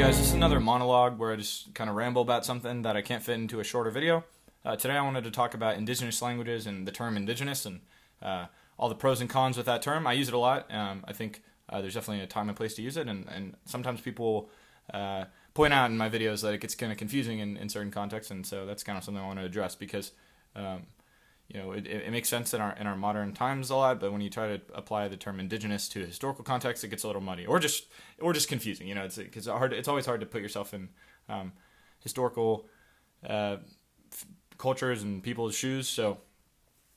guys, this is another monologue where I just kind of ramble about something that I can't fit into a shorter video. Today I wanted to talk about indigenous languages and the term indigenous and all the pros and cons with that term. I use it a lot. I think there's definitely a time and place to use it, and sometimes people point out in my videos that it gets kind of confusing in certain contexts, and so that's kind of something I want to address because it makes sense in our modern times a lot, but when you try to apply the term indigenous to a historical context, it gets a little muddy or just confusing. It's always hard to put yourself in historical cultures and people's shoes. So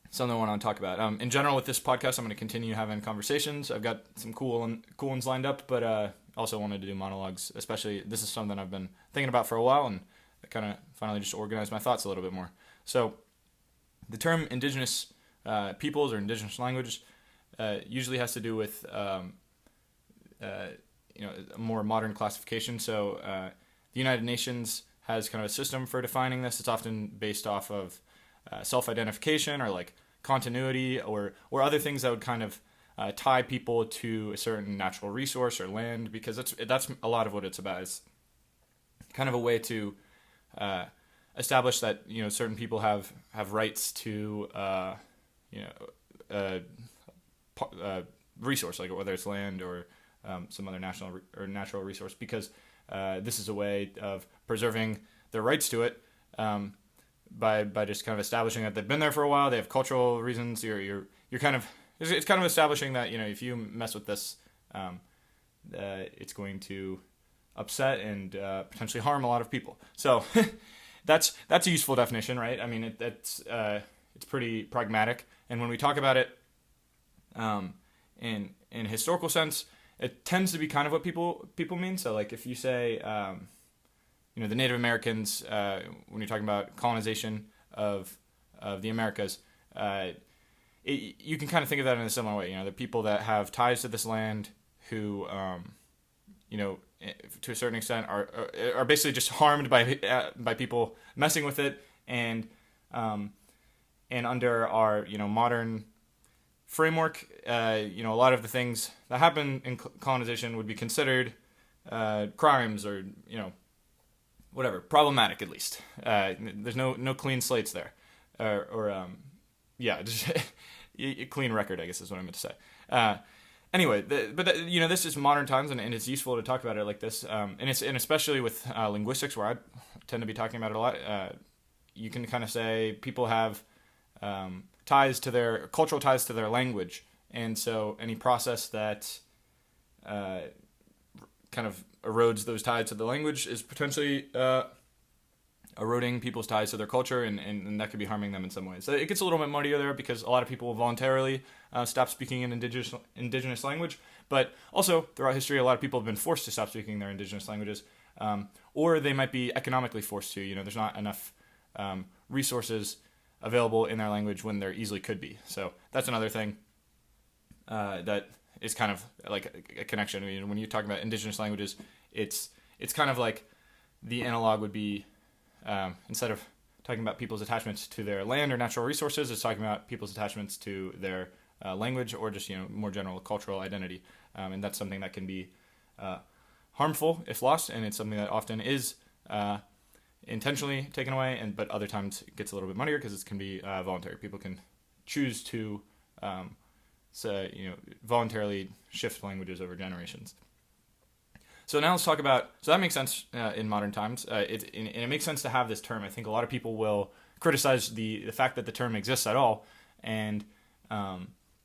something I want to talk about. In general, with this podcast, I'm going to continue having conversations. I've got some cool ones lined up, but also wanted to do monologues. Especially, this is something I've been thinking about for a while, and I kind of finally just organized my thoughts a little bit more. So the term indigenous peoples or indigenous language usually has to do with a more modern classification. So the United Nations has kind of a system for defining this. It's often based off of self-identification or like continuity or other things that would kind of tie people to a certain natural resource or land, because that's a lot of what it's about. It's kind of a way to establish that certain people have rights to resource, like whether it's land or some other natural resource, because this is a way of preserving their rights to it by just kind of establishing that they've been there for a while. They have cultural reasons. You're kind of it's kind of establishing that if you mess with this, it's going to upset and potentially harm a lot of people. So. That's a useful definition, right? I mean, it's pretty pragmatic, and when we talk about it in a historical sense, it tends to be kind of what people mean. So, like if you say, the Native Americans, when you're talking about colonization of the Americas, you can kind of think of that in a similar way. The people that have ties to this land who, to a certain extent, are basically just harmed by people messing with it, and under our modern framework, a lot of the things that happen in colonization would be considered crimes or whatever, problematic at least. There's no clean slates there, just a clean record, I guess is what I meant to say. Anyway, this is modern times, and it's useful to talk about it like this, and especially with linguistics, where I tend to be talking about it a lot. You can kind of say people have cultural ties to their language, and so any process that kind of erodes those ties to the language is potentially eroding people's ties to their culture, and that could be harming them in some ways. So it gets a little bit muddier there because a lot of people voluntarily stop speaking an indigenous language, but also throughout history, a lot of people have been forced to stop speaking their indigenous languages, or they might be economically forced to. There's not enough resources available in their language when there easily could be. So that's another thing that is kind of like a connection. When you talk about indigenous languages, it's kind of like the analog would be, instead of talking about people's attachments to their land or natural resources, it's talking about people's attachments to their language or just more general cultural identity, and that's something that can be harmful if lost, and it's something that often is intentionally taken away, but other times it gets a little bit muddier because it can be voluntary. People can choose to voluntarily shift languages over generations. So now let's talk about, so that makes sense in modern times. It makes sense to have this term. I think a lot of people will criticize the fact that the term exists at all, and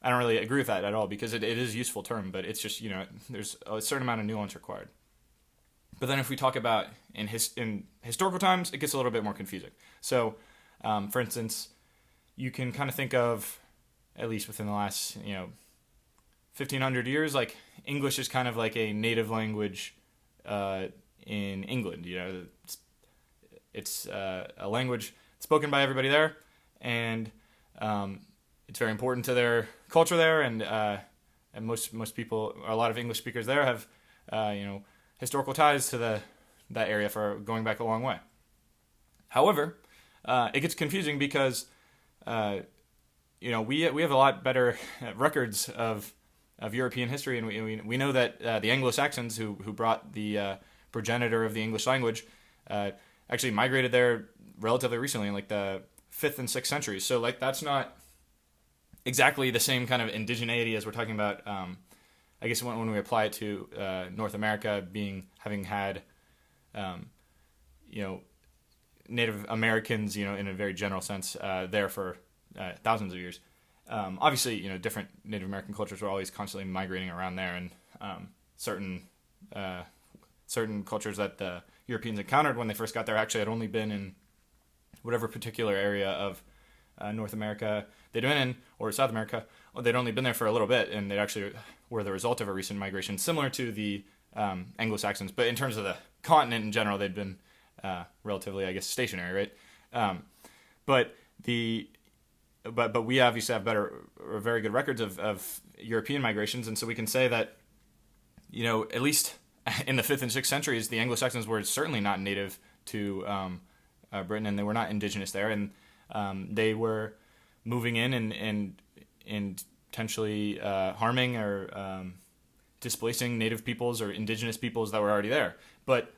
I don't really agree with that at all because it is a useful term, but it's just, there's a certain amount of nuance required. But then if we talk about in historical times, it gets a little bit more confusing. So, for instance, you can kind of think of, at least within the last, 1,500 years, like English is kind of like a native language in England. It's a language spoken by everybody there, and it's very important to their culture there. And most people, a lot of English speakers there, have historical ties to that area for going back a long way. However, it gets confusing because we have a lot better records of European history, and we know that the Anglo-Saxons who brought the progenitor of the English language, actually migrated there relatively recently in like the 5th and 6th centuries. So like that's not exactly the same kind of indigeneity as we're talking about. I guess when we apply it to North America having had, Native Americans, in a very general sense, there for thousands of years. Obviously, different Native American cultures were always constantly migrating around there, and certain cultures that the Europeans encountered when they first got there actually had only been in whatever particular area of North America they'd been in, or South America. They'd only been there for a little bit, and they actually were the result of a recent migration, similar to the Anglo-Saxons. But in terms of the continent in general, they'd been relatively, I guess, stationary, right? But we obviously have very good records of European migrations, and so we can say that, at least in the 5th and 6th centuries, the Anglo-Saxons were certainly not native to Britain, and they were not indigenous there, and they were moving in and potentially harming or displacing native peoples or indigenous peoples that were already there. But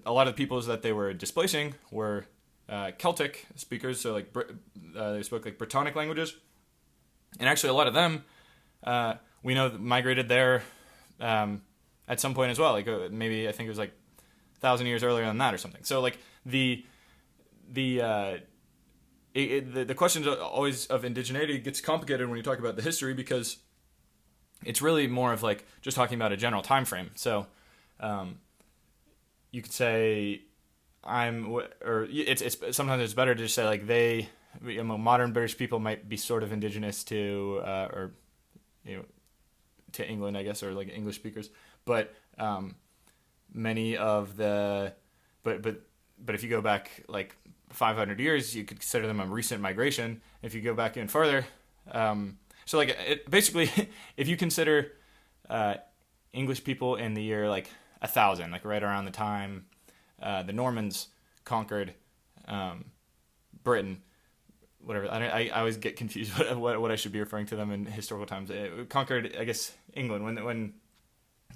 a lot of the peoples that they were displacing were Celtic speakers, so like they spoke like Brittonic languages, and actually a lot of them we know migrated there at some point as well. Like maybe I think it was like 1,000 years earlier than that or something. So like the question always of indigeneity gets complicated when you talk about the history, because it's really more of like just talking about a general time frame. So you could say it's sometimes it's better to just say like modern British people might be sort of indigenous to to England, I guess, or like English speakers, but many of the but if you go back like 500 years, you could consider them a recent migration. If you go back even further, so like basically, if you consider English people in the year like 1,000, like right around the time the Normans conquered Britain, whatever. I always get confused what I should be referring to them in historical times. It conquered, I guess, England when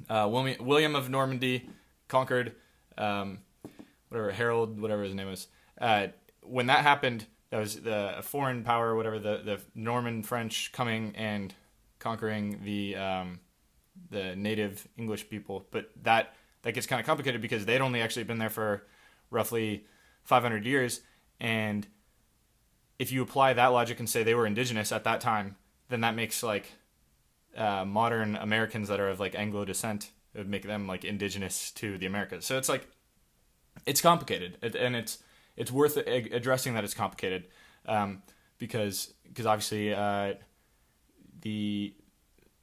William of Normandy conquered Harold, whatever his name was. When that happened, that was a foreign power, whatever, the Norman French coming and conquering the native English people. But that gets kind of complicated because they'd only actually been there for roughly 500 years. And if you apply that logic and say they were indigenous at that time, then that makes like modern Americans that are of like Anglo descent, it would make them like indigenous to the Americas. So it's like, it's complicated, and it's worth addressing that it's complicated, because obviously the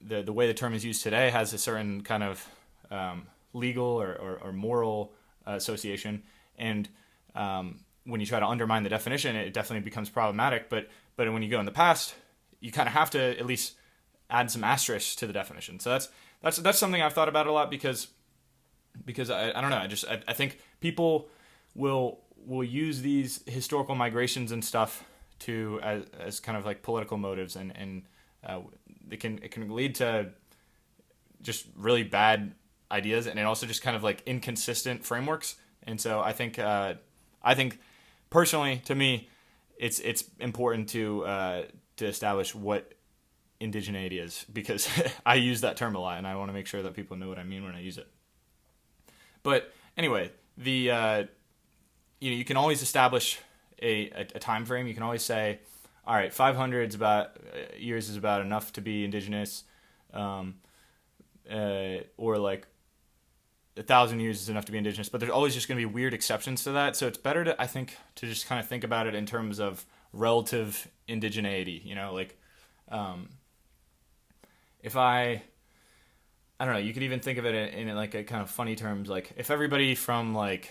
way the term is used today has a certain kind of legal or moral association, and when you try to undermine the definition, it definitely becomes problematic. But when you go in the past, you kind of have to at least add some asterisks to the definition. So that's something I've thought about a lot because I don't know, I think people will use these historical migrations and stuff to as kind of like political motives, and it can lead to just really bad ideas, and it also just kind of like inconsistent frameworks. And so I think personally, to me, it's important to establish what indigeneity is, because I use that term a lot, and I want to make sure that people know what I mean when I use it. But anyway, you can always establish a time frame. You can always say, all right, 500 years is about enough to be indigenous, or like 1,000 years is enough to be indigenous. But there's always just going to be weird exceptions to that. So it's better to just kind of think about it in terms of relative indigeneity. Like if I don't know, you could even think of it in like a kind of funny terms. Like if everybody from like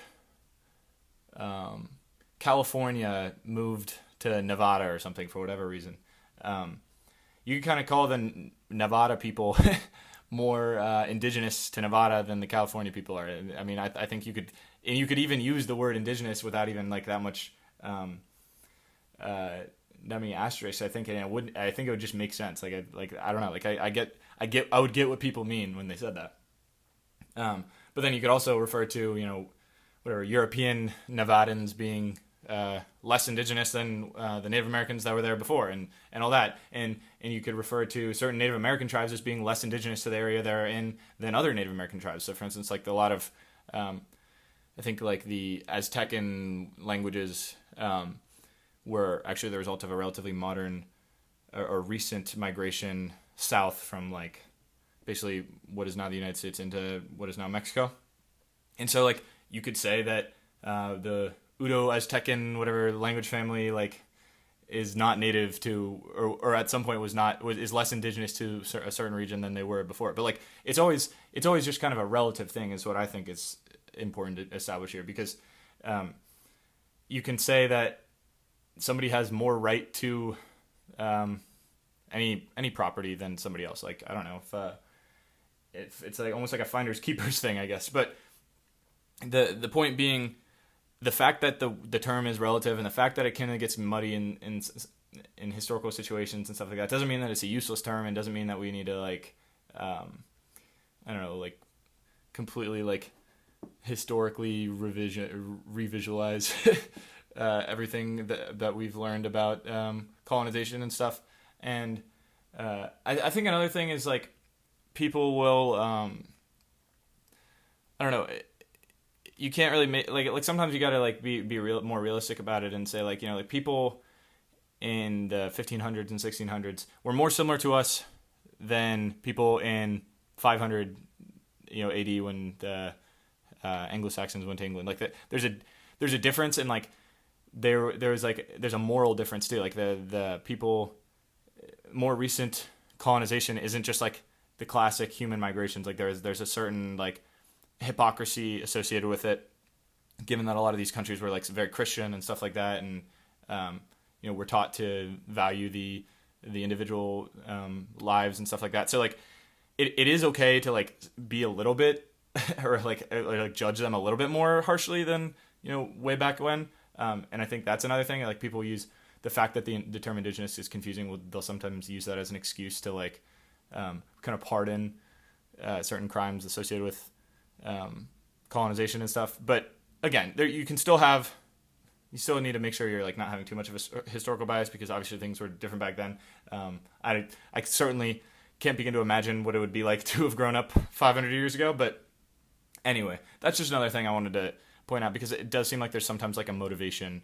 California moved to Nevada or something for whatever reason, you could kind of call the Nevada people more indigenous to Nevada than the California people are. I mean, I think you could even use the word indigenous without even like that much many asterisks. I think it would just make sense. I don't know. Like I would get what people mean when they said that. But But then you could also refer to, whatever, European Nevadans being less indigenous than the Native Americans that were there before, and all that. And you could refer to certain Native American tribes as being less indigenous to the area they're in than other Native American tribes. So, for instance, like a lot of, I think like the Aztecan languages were actually the result of a relatively modern or recent migration south from like basically what is now the United States into what is now Mexico. And so like you could say that the Udo-Aztecan whatever language family like is not native to or at some point is less indigenous to a certain region than they were before. But like it's always just kind of a relative thing is what I think is important to establish here, because you can say that somebody has more right to any property than somebody else. Like I don't know if it's like almost like a finders keepers thing, I guess. But the point being, the fact that the term is relative and the fact that it kind of gets muddy in historical situations and stuff like that doesn't mean that it's a useless term, and doesn't mean that we need to like I don't know, like completely like historically revisualize everything that we've learned about colonization and stuff. And I think another thing is like people will I don't know, you can't really make like sometimes you gotta like be more realistic about it and say like, like people in the 1500s and 1600s were more similar to us than people in 500 AD when the Anglo-Saxons went to England. Like that there's a difference in like there's a moral difference too. Like the people, more recent colonization isn't just like the classic human migrations. Like there's a certain like hypocrisy associated with it, given that a lot of these countries were like very Christian and stuff like that, and we're taught to value the individual lives and stuff like that. So like it is okay to like be a little bit or like judge them a little bit more harshly than way back when. And I think that's another thing. Like people use the fact that the term indigenous is confusing. They'll sometimes use that as an excuse to like kind of pardon certain crimes associated with colonization and stuff. But again, you still need to make sure you're like not having too much of a historical bias, because obviously things were different back then. I certainly can't begin to imagine what it would be like to have grown up 500 years ago. But anyway, that's just another thing I wanted to point out, because it does seem like there's sometimes like a motivation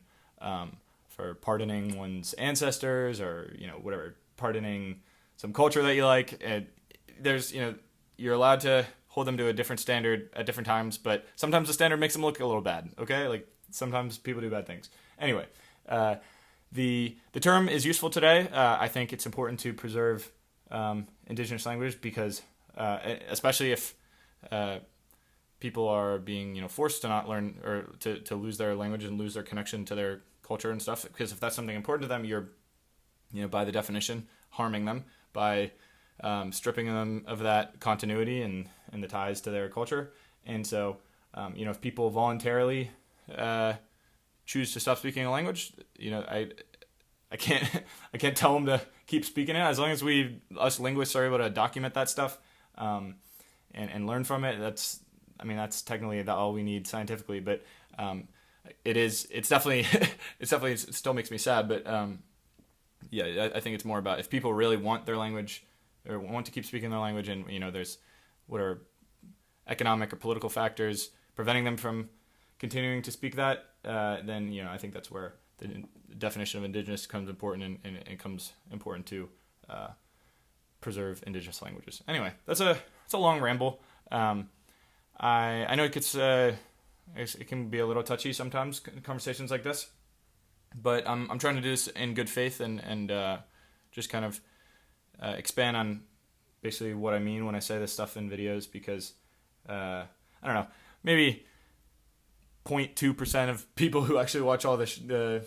for pardoning one's ancestors, or whatever, pardoning some culture that you like. And there's you're allowed to hold them to a different standard at different times, but sometimes the standard makes them look a little bad. Okay, like sometimes people do bad things. Anyway, the term is useful today. I think it's important to preserve indigenous language, because especially if people are being forced to not learn, or to lose their language and lose their connection to their culture and stuff, because if that's something important to them, you're by the definition harming them by stripping them of that continuity and the ties to their culture. And so if people voluntarily choose to stop speaking a language, I can't tell them to keep speaking it, as long as us linguists are able to document that stuff and learn from it. That's technically all we need scientifically, but it's definitely it still makes me sad. But I think it's more about if people really want their language or want to keep speaking their language, and there's what are economic or political factors preventing them from continuing to speak that, then I think that's where the definition of indigenous becomes important, and it becomes important to preserve indigenous languages. Anyway, it's a long ramble. I know it can be a little touchy sometimes, conversations like this, but I'm trying to do this in good faith and just kind of expand on basically what I mean when I say this stuff in videos, because I don't know, maybe 0.2% of people who actually watch all the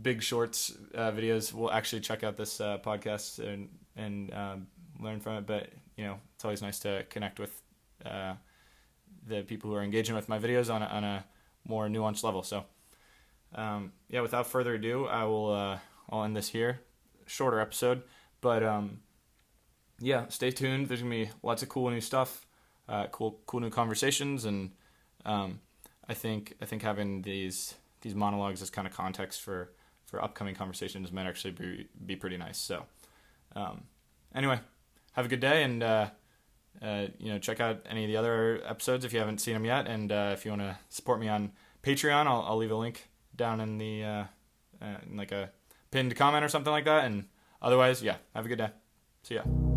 Big Shorts videos will actually check out this podcast and learn from it. But it's always nice to connect with the people who are engaging with my videos on a more nuanced level. So without further ado, I'll end this here. Shorter episode, but stay tuned. There's gonna be lots of cool new stuff. cool new conversations, and I think having these monologues as kind of context for upcoming conversations might actually be pretty nice. So anyway, have a good day, and check out any of the other episodes if you haven't seen them yet, and if you want to support me on Patreon, I'll leave a link down in the in like a pinned comment or something like that. And otherwise, yeah, have a good day. See ya.